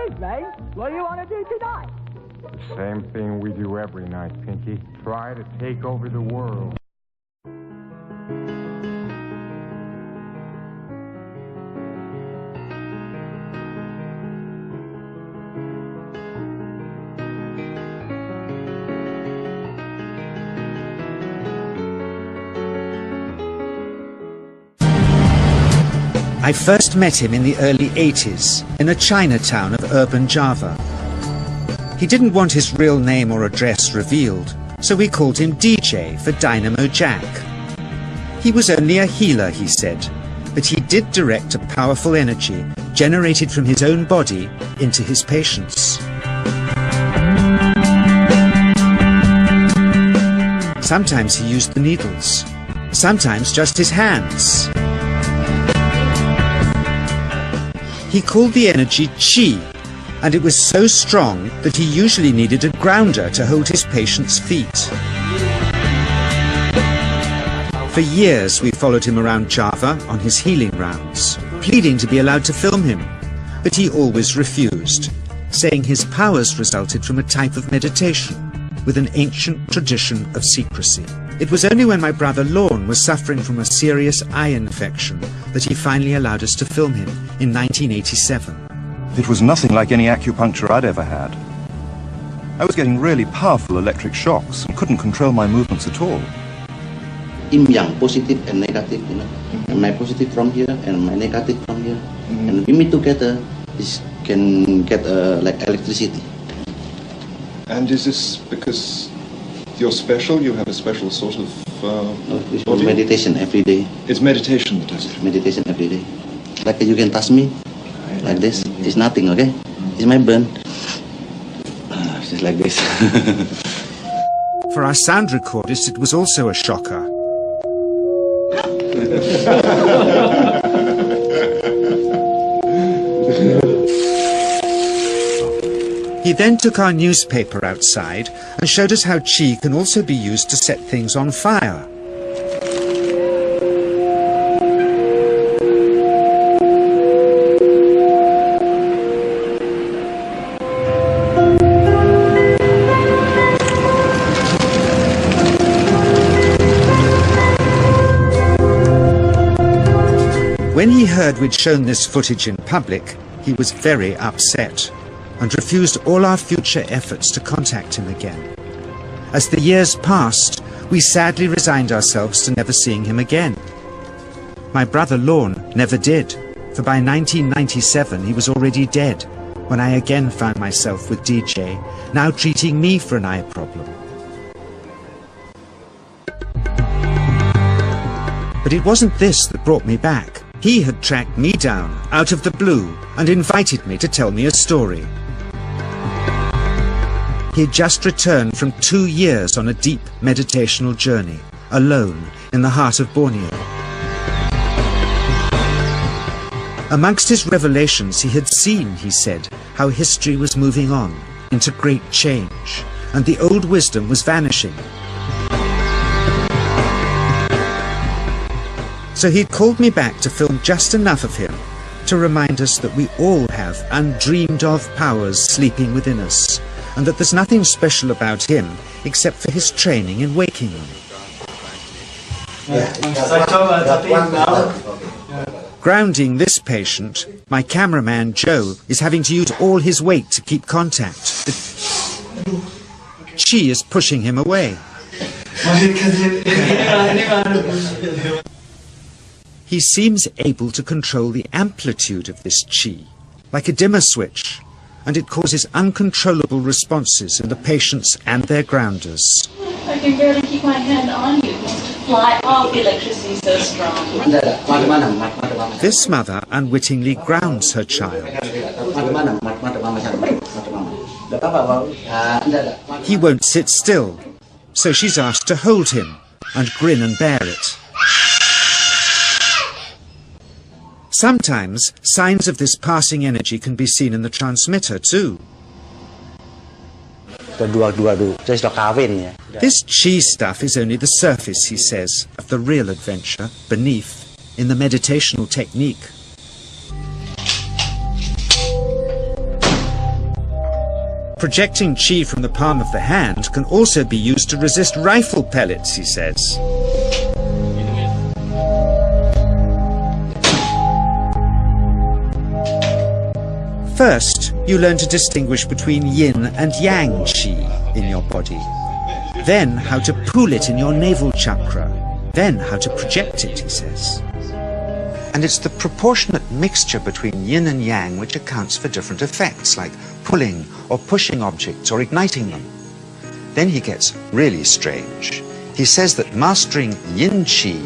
me. What do you want to do tonight? The same thing we do every night, Pinky. Try to take over the world. I first met him in the early 80s in a Chinatown of urban Java. He didn't want his real name or address revealed, so we called him DJ for Dynamo Jack. He was only a healer, he said, but he did direct a powerful energy generated from his own body into his patients. Sometimes he used the needles, sometimes just his hands. He called the energy Qi, and it was so strong that he usually needed a grounder to hold his patients' feet. For years we followed him around Java on his healing rounds, pleading to be allowed to film him, but he always refused, saying his powers resulted from a type of meditation with an ancient tradition of secrecy. It was only when my brother Lorne was suffering from a serious eye infection that he finally allowed us to film him in 1987. It was nothing like any acupuncture I'd ever had. I was getting really powerful electric shocks and couldn't control my movements at all. Yin yang, positive and negative, you know. And my positive from here and my negative from here. And we meet together, this can get like electricity. And is this because you're special? You have a special sort of it's meditation every day. It's meditation that does it? Meditation every day. Like you can touch me, like this. It's nothing, okay? It's my burn. Just like this. For our sound recordist, it was also a shocker. He then took our newspaper outside and showed us how Qi can also be used to set things on fire. When he heard we'd shown this footage in public, he was very upset and refused all our future efforts to contact him again. As the years passed, we sadly resigned ourselves to never seeing him again. My brother Lorne never did, for by 1997 he was already dead, when I again found myself with DJ, now treating me for an eye problem. But it wasn't this that brought me back. He had tracked me down out of the blue and invited me to tell me a story. He had just returned from 2 years on a deep meditational journey, alone in the heart of Borneo. Amongst his revelations, he had seen, he said, how history was moving on into great change, and the old wisdom was vanishing. So he'd called me back to film just enough of him to remind us that we all have undreamed of powers sleeping within us, and that there's nothing special about him except for his training in waking them. Grounding this patient, my cameraman Joe is having to use all his weight to keep contact. Qi is pushing him away. He seems able to control the amplitude of this Qi, like a dimmer switch, and it causes uncontrollable responses in the patients and their grounders. I can barely keep my hand on you. It wants to fly off. The electricity so strong. This mother unwittingly grounds her child. He won't sit still, so she's asked to hold him and grin and bear it. Sometimes, signs of this passing energy can be seen in the transmitter too. This Qi stuff is only the surface, he says, of the real adventure beneath, in the meditational technique. Projecting chi from the palm of the hand can also be used to resist rifle pellets, he says. First, you learn to distinguish between yin and yang qi in your body. Then how to pool it in your navel chakra. Then how to project it, he says. And it's the proportionate mixture between yin and yang which accounts for different effects, like pulling or pushing objects or igniting them. Then he gets really strange. He says that mastering yin qi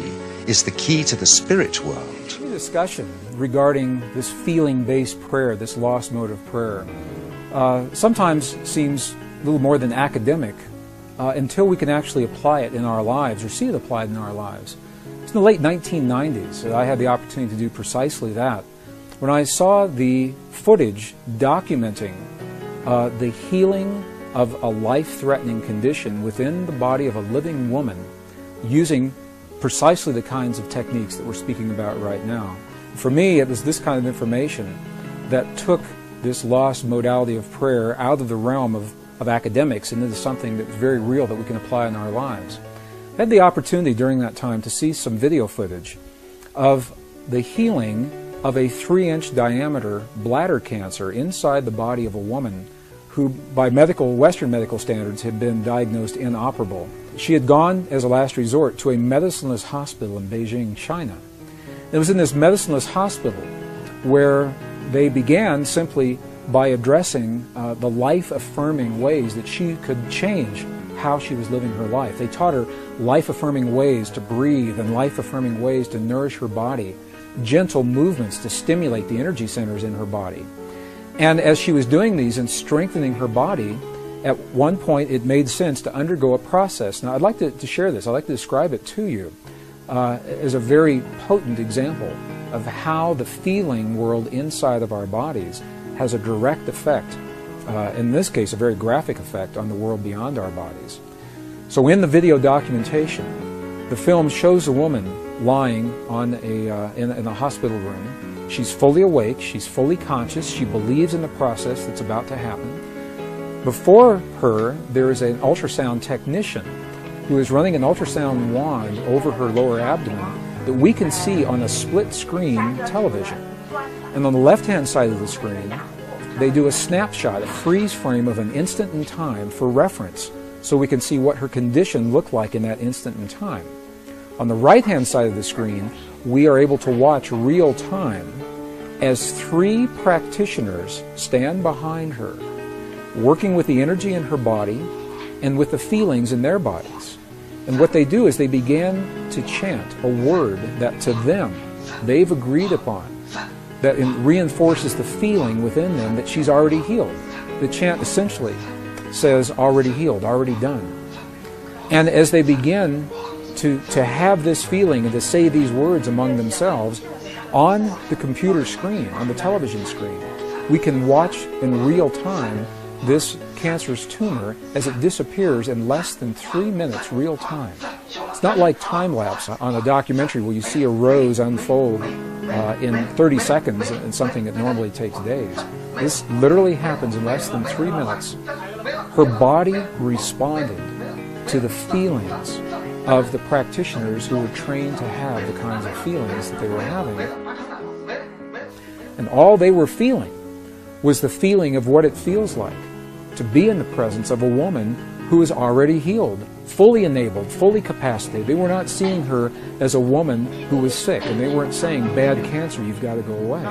is the key to the spirit world. Discussion regarding this feeling-based prayer, this lost mode of prayer, sometimes seems a little more than academic until we can actually apply it in our lives or see it applied in our lives. It's in the late 1990s that I had the opportunity to do precisely that, when I saw the footage documenting the healing of a life-threatening condition within the body of a living woman using precisely the kinds of techniques that we're speaking about right now. For me, it was this kind of information that took this lost modality of prayer out of the realm of academics and into something that was very real that we can apply in our lives. I had the opportunity during that time to see some video footage of the healing of a 3-inch diameter bladder cancer inside the body of a woman who, by Western medical standards, had been diagnosed inoperable. She had gone, as a last resort, to a medicineless hospital in Beijing, China. It was in this medicineless hospital where they began simply by addressing the life-affirming ways that she could change how she was living her life. They taught her life-affirming ways to breathe and life-affirming ways to nourish her body, gentle movements to stimulate the energy centers in her body. And as she was doing these and strengthening her body, at one point it made sense to undergo a process. Now I'd like to share this, I'd like to describe it to you as a very potent example of how the feeling world inside of our bodies has a direct effect, in this case a very graphic effect, on the world beyond our bodies. So in the video documentation, the film shows a woman lying on in a hospital room. She's fully awake, she's fully conscious, she believes in the process that's about to happen. Before her, there is an ultrasound technician who is running an ultrasound wand over her lower abdomen that we can see on a split-screen television. And on the left-hand side of the screen, they do a snapshot, a freeze frame of an instant in time for reference, so we can see what her condition looked like in that instant in time. On the right-hand side of the screen, we are able to watch real time as 3 practitioners stand behind her, working with the energy in her body and with the feelings in their bodies. And what they do is they begin to chant a word that to them they've agreed upon, that reinforces the feeling within them that she's already healed. The chant essentially says, already healed, already done. And as they begin to have this feeling and to say these words among themselves, on the computer screen, on the television screen, we can watch in real time this cancerous tumor as it disappears in less than 3 minutes real time. It's not like time-lapse on a documentary where you see a rose unfold in 30 seconds and something that normally takes days. This literally happens in less than 3 minutes. Her body responded to the feelings of the practitioners who were trained to have the kinds of feelings that they were having. And all they were feeling was the feeling of what it feels like to be in the presence of a woman who is already healed, fully enabled, fully capacitated. They were not seeing her as a woman who was sick, and they weren't saying, bad cancer, you've got to go away.